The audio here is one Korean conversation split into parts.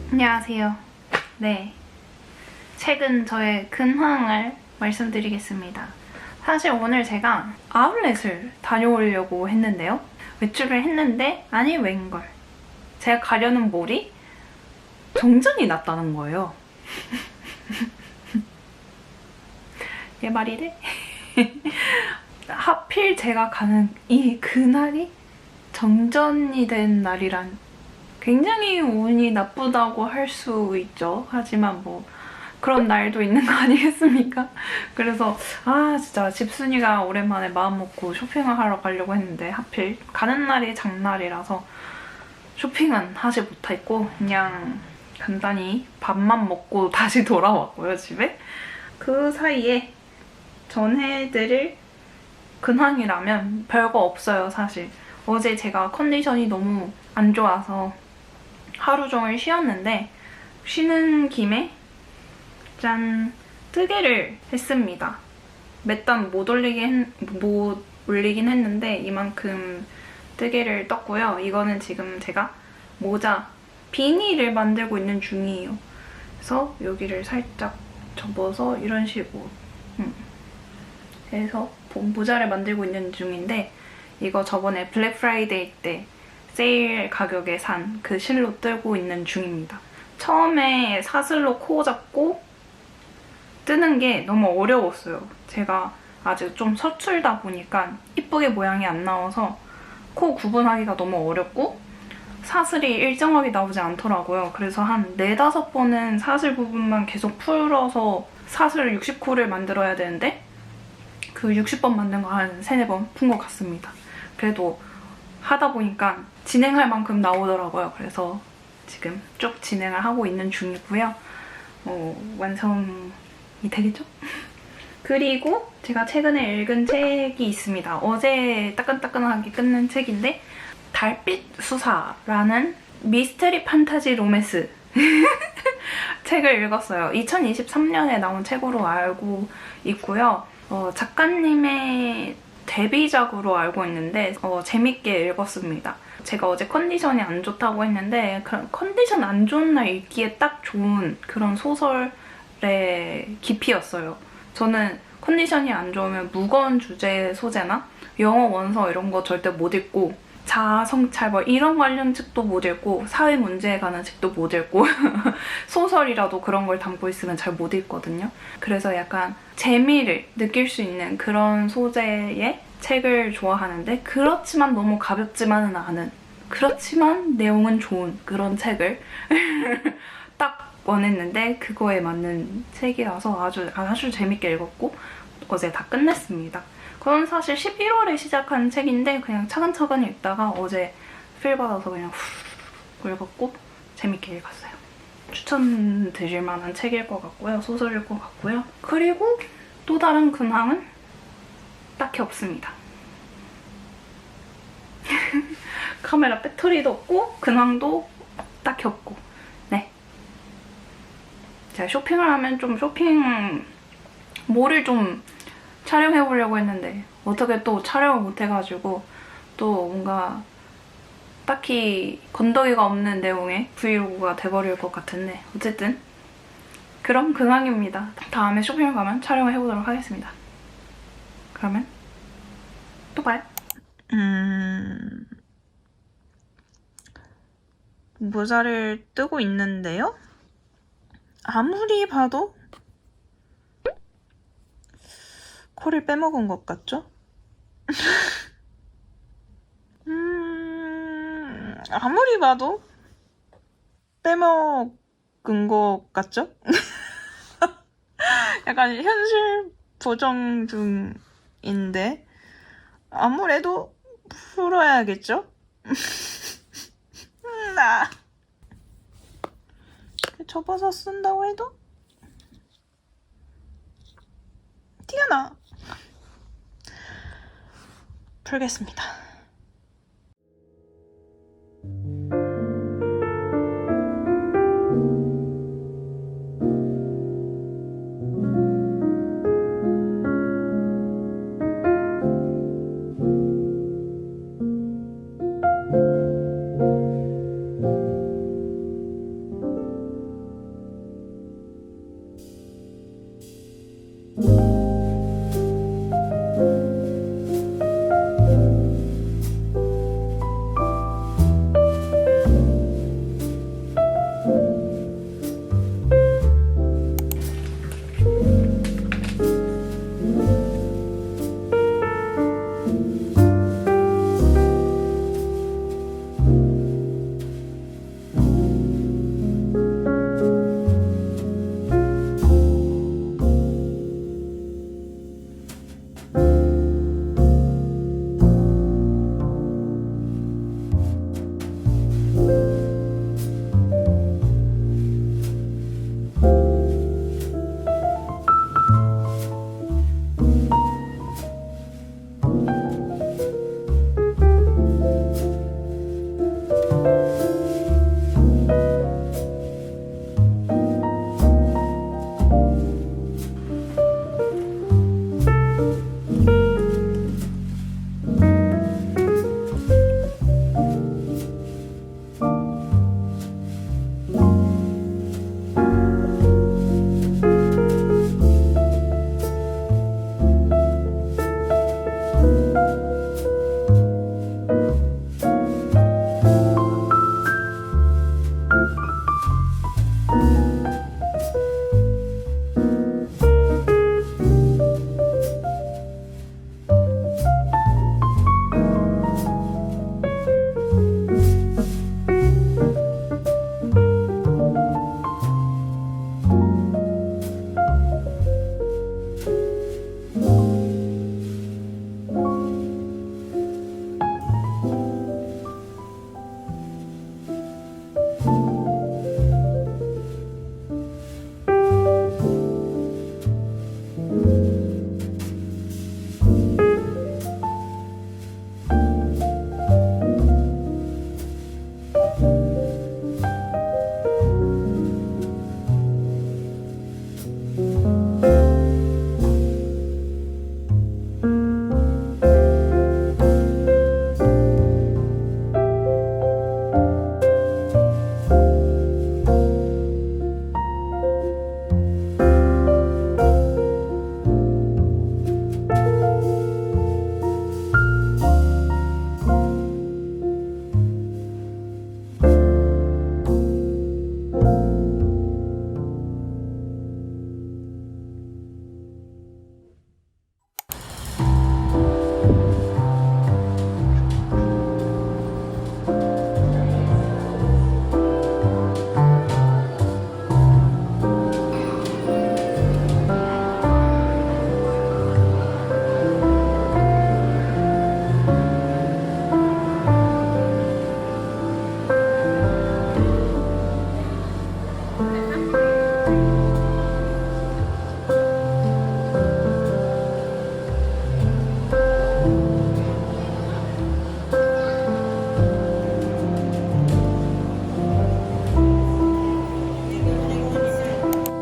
안녕하세요. 네, 최근 저의 근황을 말씀드리겠습니다. 사실 오늘 제가 아울렛을 다녀오려고 했는데요. 외출을 했는데 아니 웬걸 제가 가려는 몰이 정전이 났다는 거예요. 얘 말이래? 하필 제가 가는 이 그날이 정전이 된 날이란 굉장히 운이 나쁘다고 할 수 있죠. 하지만 뭐 그런 날도 있는 거 아니겠습니까? 그래서 진짜 집순이가 오랜만에 마음 먹고 쇼핑을 하러 가려고 했는데 하필 가는 날이 장날이라서 쇼핑은 하지 못했고 그냥 간단히 밥만 먹고 다시 돌아왔고요, 집에. 그 사이에 전해드릴 근황이라면 별거 없어요, 사실. 어제 제가 컨디션이 너무 안 좋아서 하루 종일 쉬었는데 쉬는 김에 짠! 뜨개를 했습니다. 몇 단 못 올리긴 했는데 이만큼 뜨개를 떴고요. 이거는 지금 제가 모자, 비니를 만들고 있는 중이에요. 그래서 여기를 살짝 접어서 이런 식으로 해서 모자를 만들고 있는 중인데 이거 저번에 블랙 프라이데이 때 세일 가격에 산 그 실로 뜨고 있는 중입니다. 처음에 사슬로 코 잡고 뜨는 게 너무 어려웠어요. 제가 아직 좀 서툴다 보니까 이쁘게 모양이 안 나와서 코 구분하기가 너무 어렵고 사슬이 일정하게 나오지 않더라고요. 그래서 한 4, 5번은 사슬 부분만 계속 풀어서 사슬 60코를 만들어야 되는데 그 60번 만든 거 한 3, 4번 푼 것 같습니다. 그래도 하다 보니까 진행할 만큼 나오더라고요. 그래서 지금 쭉 진행을 하고 있는 중이고요. 완성이 되겠죠? 그리고 제가 최근에 읽은 책이 있습니다. 어제 따끈따끈하게 끝낸 책인데 달빛 수사라는 미스터리 판타지 로맨스 책을 읽었어요. 2023년에 나온 책으로 알고 있고요. 작가님의 데뷔작으로 알고 있는데 재밌게 읽었습니다. 제가 어제 컨디션이 안 좋다고 했는데 그런 컨디션 안 좋은 날 읽기에 딱 좋은 그런 소설의 깊이였어요. 저는 컨디션이 안 좋으면 무거운 주제의 소재나 영어 원서 이런 거 절대 못 읽고 자아 성찰 뭐 이런 관련 책도 못 읽고 사회 문제에 관한 책도 못 읽고 소설이라도 그런 걸 담고 있으면 잘 못 읽거든요. 그래서 약간 재미를 느낄 수 있는 그런 소재의 책을 좋아하는데 그렇지만 너무 가볍지만은 않은 그렇지만 내용은 좋은 그런 책을 딱 원했는데 그거에 맞는 책이라서 아주 재밌게 읽었고 어제 다 끝냈습니다. 그건 사실 11월에 시작한 책인데 그냥 차근차근 읽다가 어제 필 받아서 그냥 후 읽었고 재밌게 읽었어요. 추천드릴 만한 책일 것 같고요. 소설일 것 같고요. 그리고 또 다른 근황은 딱히 없습니다. 카메라 배터리도 없고 근황도 딱히 없고 네. 제가 쇼핑을 하면 좀 쇼핑몰을 좀 촬영해보려고 했는데 어떻게 또 촬영을 못해가지고 또 뭔가 딱히 건더기가 없는 내용의 브이로그가 돼버릴 것 같은데 어쨌든 그런 근황입니다. 다음에 쇼핑을 가면 촬영을 해보도록 하겠습니다. 그러면 또 봐요. 모자를 뜨고 있는데요. 아무리 봐도 코를 빼먹은 것 같죠? 아무리 봐도 빼먹은 것 같죠? 약간 현실 보정 중인데 아무래도 풀어야겠죠? 나 접어서 쓴다고 해도 티가 나. 풀겠습니다.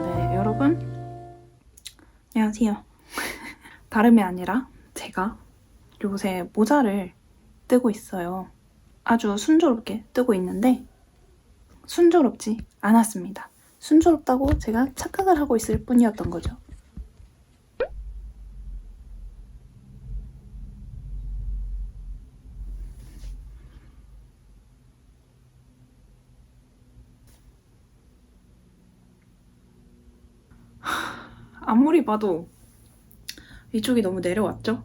네, 여러분 안녕하세요. 다름이 아니라 제가 요새 모자를 뜨고 있어요. 아주 순조롭게 뜨고 있는데 순조롭지 않았습니다. 순조롭다고 제가 착각을 하고 있을 뿐이었던 거죠. 아무리 봐도 이쪽이 너무 내려왔죠?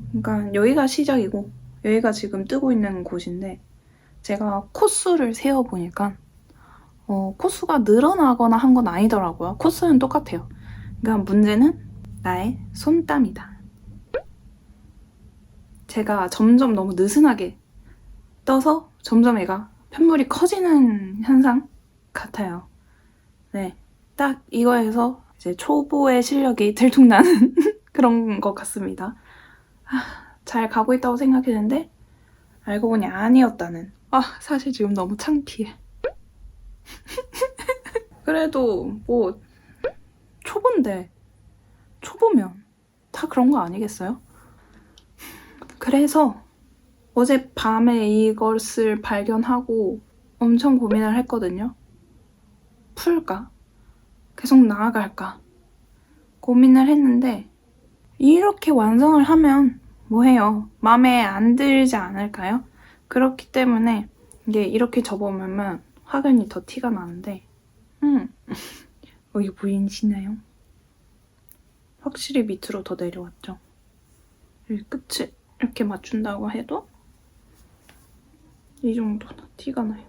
그러니까 여기가 시작이고 여기가 지금 뜨고 있는 곳인데 제가 코수를 세어보니까 코수가 늘어나거나 한 건 아니더라고요. 코수는 똑같아요. 그러니까 문제는 나의 손땀이다. 제가 점점 너무 느슨하게 떠서 점점 애가 편물이 커지는 현상 같아요. 네, 딱 이거에서 이제 초보의 실력이 들통나는 그런 것 같습니다. 잘 가고 있다고 생각했는데 알고 보니 아니었다는. 사실 지금 너무 창피해. 그래도 뭐 초보인데 초보면 다 그런 거 아니겠어요? 그래서 어젯밤에 이것을 발견하고 엄청 고민을 했거든요. 풀까? 계속 나아갈까? 고민을 했는데 이렇게 완성을 하면 뭐해요? 마음에 안 들지 않을까요? 그렇기 때문에 이게 이렇게 접어보면 확연히 더 티가 나는데 이게 보이시나요? 확실히 밑으로 더 내려왔죠? 이 끝을 이렇게 맞춘다고 해도 이 정도는 티가 나요.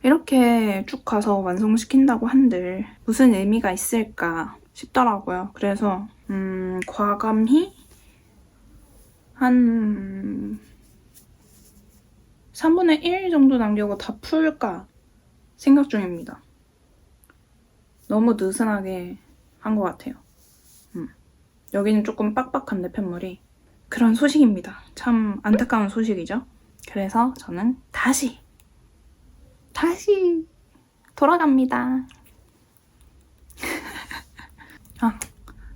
이렇게 쭉 가서 완성시킨다고 한들 무슨 의미가 있을까 싶더라고요. 그래서 과감히 한 3분의 1 정도 남기고 다 풀까 생각 중입니다. 너무 느슨하게 한 것 같아요. 여기는 조금 빡빡한데 펜물이. 그런 소식입니다. 참 안타까운 소식이죠. 그래서 저는 다시 돌아갑니다.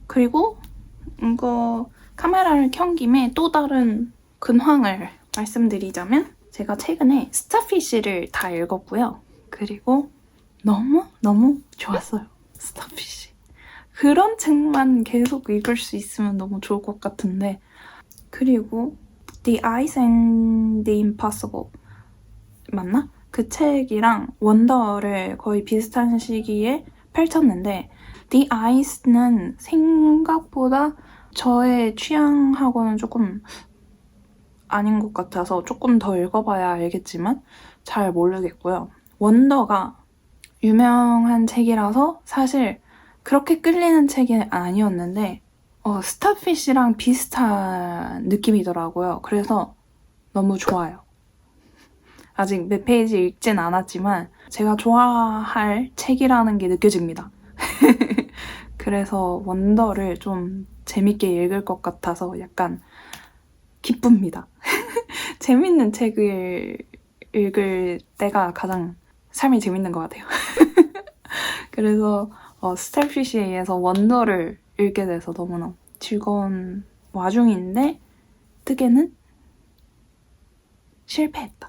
그리고 이거 카메라를 켠 김에 또 다른 근황을 말씀드리자면 제가 최근에 스타피쉬를 다 읽었고요. 그리고 너무 좋았어요. 스타피쉬. 그런 책만 계속 읽을 수 있으면 너무 좋을 것 같은데. 그리고 The Ice and the Impossible 맞나? 그 책이랑 원더를 거의 비슷한 시기에 펼쳤는데 The Ice는 생각보다 저의 취향하고는 조금 아닌 것 같아서 조금 더 읽어봐야 알겠지만 잘 모르겠고요. 원더가 유명한 책이라서 사실 그렇게 끌리는 책이 아니었는데 스타피쉬랑 비슷한 느낌이더라고요. 그래서 너무 좋아요. 아직 몇 페이지 읽진 않았지만 제가 좋아할 책이라는 게 느껴집니다. 그래서 원더를 좀 재밌게 읽을 것 같아서 약간 기쁩니다. 재밌는 책을 읽을 때가 가장 삶이 재밌는 것 같아요. 그래서 스타피쉬에 의해서 원더를 읽게 돼서 너무나 즐거운 와중인데 뜨개는 실패했다.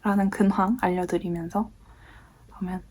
라는 근황 알려드리면서 그러면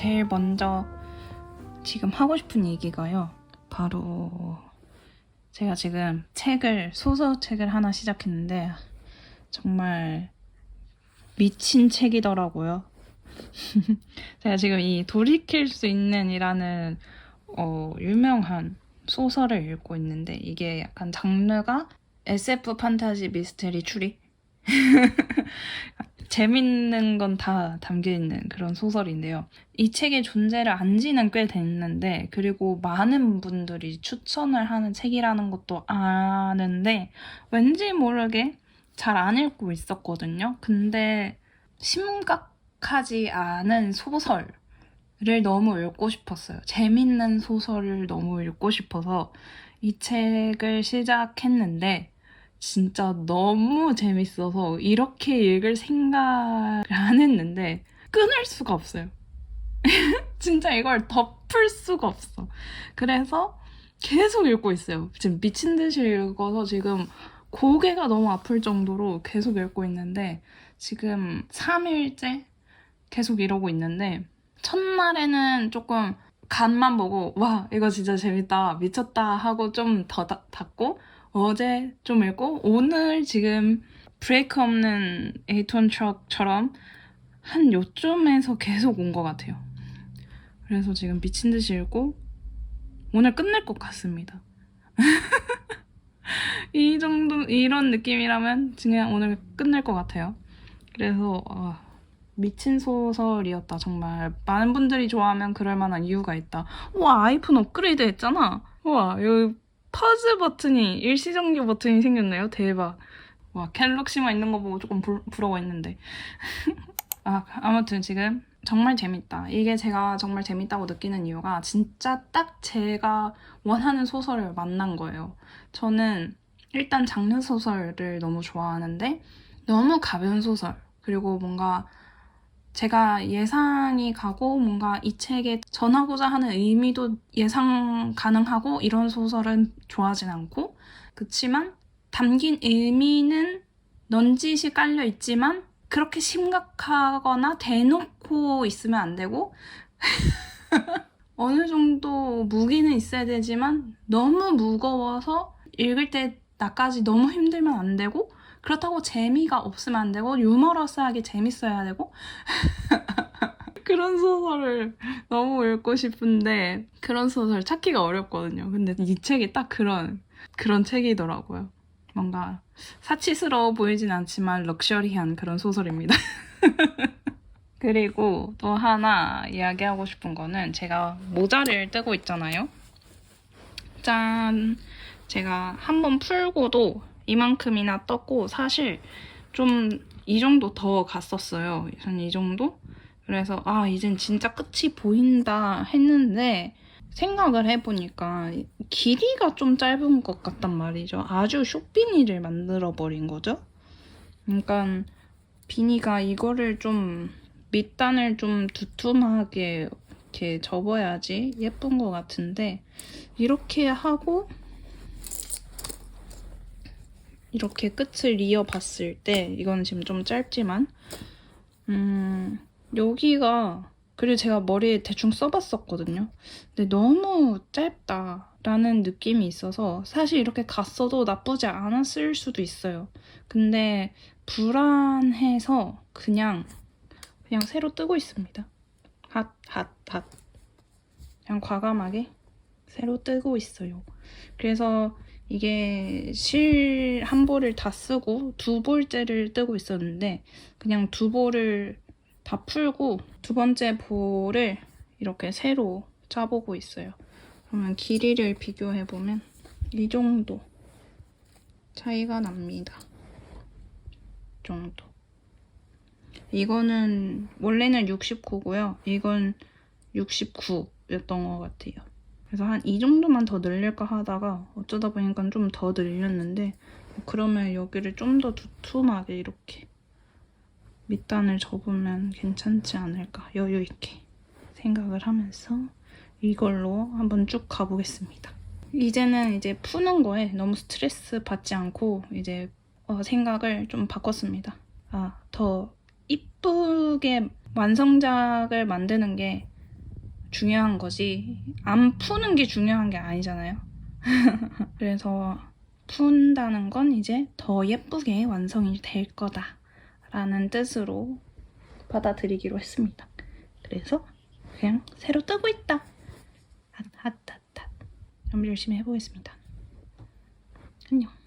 제일 먼저 지금 하고 싶은 얘기가요. 바로 제가 지금 소설책을 하나 시작했는데 정말 미친 책이더라고요. 제가 지금 이 돌이킬 수 있는 이라는 유명한 소설을 읽고 있는데 이게 약간 장르가 SF 판타지 미스테리 추리? 재밌는 건 다 담겨있는 그런 소설인데요. 이 책의 존재를 안 지는 꽤 됐는데 그리고 많은 분들이 추천을 하는 책이라는 것도 아는데 왠지 모르게 잘 안 읽고 있었거든요. 근데 심각하지 않은 소설을 너무 읽고 싶었어요. 재밌는 소설을 너무 읽고 싶어서 이 책을 시작했는데 진짜 너무 재밌어서 이렇게 읽을 생각을 안 했는데 끊을 수가 없어요. 진짜 이걸 덮을 수가 없어. 그래서 계속 읽고 있어요. 지금 미친 듯이 읽어서 지금 고개가 너무 아플 정도로 계속 읽고 있는데 지금 3일째 계속 이러고 있는데 첫날에는 조금 간만 보고 와 이거 진짜 재밌다 미쳤다 하고 좀 더 닫고 어제 좀 읽고 오늘 지금 브레이크 없는 8톤 트럭처럼 한 요쯤에서 계속 온 것 같아요. 그래서 지금 미친 듯이 읽고 오늘 끝낼 것 같습니다. 이런 느낌이라면 그냥 오늘 끝낼 것 같아요. 그래서 미친 소설이었다. 정말 많은 분들이 좋아하면 그럴 만한 이유가 있다. 우와 아이폰 업그레이드 했잖아. 우와 여기 퍼즈 버튼이 일시정지 버튼이 생겼네요. 대박. 와 갤럭시만 있는 거 보고 조금 부러워했는데 아무튼 지금 정말 재밌다. 이게 제가 정말 재밌다고 느끼는 이유가 진짜 딱 제가 원하는 소설을 만난 거예요. 저는 일단 장르 소설을 너무 좋아하는데 너무 가벼운 소설 그리고 뭔가 제가 예상이 가고 뭔가 이 책에 전하고자 하는 의미도 예상 가능하고 이런 소설은 좋아하진 않고 그치만 담긴 의미는 넌지시 깔려 있지만 그렇게 심각하거나 대놓고 있으면 안 되고 어느 정도 무기는 있어야 되지만 너무 무거워서 읽을 때 나까지 너무 힘들면 안 되고 그렇다고 재미가 없으면 안 되고 유머러스하게 재밌어야 되고 그런 소설을 너무 읽고 싶은데 그런 소설 찾기가 어렵거든요. 근데 이 책이 딱 그런 책이더라고요. 뭔가 사치스러워 보이진 않지만 럭셔리한 그런 소설입니다. 그리고 또 하나 이야기하고 싶은 거는 제가 모자를 뜨고 있잖아요. 짠! 제가 한번 풀고도 이만큼이나 떴고 사실 좀 이 정도 더 갔었어요. 한 이 정도? 그래서 이젠 진짜 끝이 보인다 했는데 생각을 해보니까 길이가 좀 짧은 것 같단 말이죠. 아주 숏비니를 만들어버린 거죠. 그러니까 비니가 이거를 좀 밑단을 좀 두툼하게 이렇게 접어야지 예쁜 것 같은데 이렇게 하고 이렇게 끝을 이어봤을 때 이건 지금 좀 짧지만 여기가 그리고 제가 머리에 대충 써봤었거든요. 근데 너무 짧다라는 느낌이 있어서 사실 이렇게 갔어도 나쁘지 않았을 수도 있어요. 근데 불안해서 그냥 새로 뜨고 있습니다. 핫. 그냥 과감하게 새로 뜨고 있어요. 그래서 이게 실 한 볼을 다 쓰고 두 볼째를 뜨고 있었는데 그냥 두 볼을 다 풀고 두 번째 볼을 이렇게 새로 짜보고 있어요. 그러면 길이를 비교해보면 이 정도 차이가 납니다. 이 정도. 이거는 원래는 69고요. 이건 69였던 것 같아요. 그래서 한 이 정도만 더 늘릴까 하다가 어쩌다 보니까 좀 더 늘렸는데 그러면 여기를 좀 더 두툼하게 이렇게 밑단을 접으면 괜찮지 않을까 여유 있게 생각을 하면서 이걸로 한번 쭉 가보겠습니다. 이제는 이제 푸는 거에 너무 스트레스 받지 않고 이제 생각을 좀 바꿨습니다. 더 이쁘게 완성작을 만드는 게 중요한 거지 안 푸는 게 중요한 게 아니잖아요. 그래서 푼다는 건 이제 더 예쁘게 완성이 될 거다 라는 뜻으로 받아들이기로 했습니다. 그래서 그냥 새로 뜨고 있다. 핫핫핫핫. 그럼 열심히 해보겠습니다. 안녕.